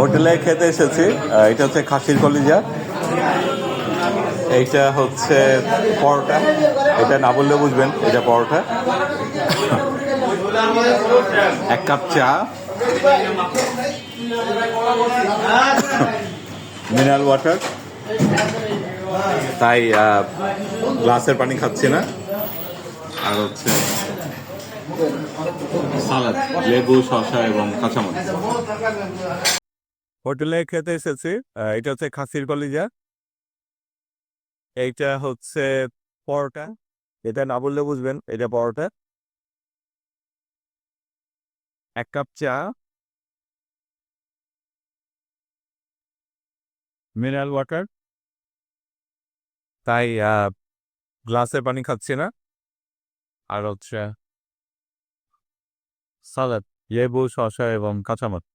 হোটেলে খেতে এসেছি। এটা হচ্ছে খাসির কলিজা, এইটা হচ্ছে পরোটা। এটা না বললেও বুঝবেন এটা পরোটা। এক কাপ চা, মিনারেল ওয়াটার, তাই গ্লাসের পানি খাচ্ছি না। আর হচ্ছে সালাদ, লেবু, শসা এবং কাঁচামরিচ। হোটেলে খেতে এসেছি। এটা হচ্ছে খাসির কলিজা, এইটা হচ্ছে পরোটা। এটা না বললে বুঝবেন এটা পরোটা। এক কাপ চা, মিনারেল ওয়াটার, তাই গ্লাসের পানি খাচ্ছি না। আর হচ্ছে সালাদ, লেবু, শসা এবং কাঁচামরিচ।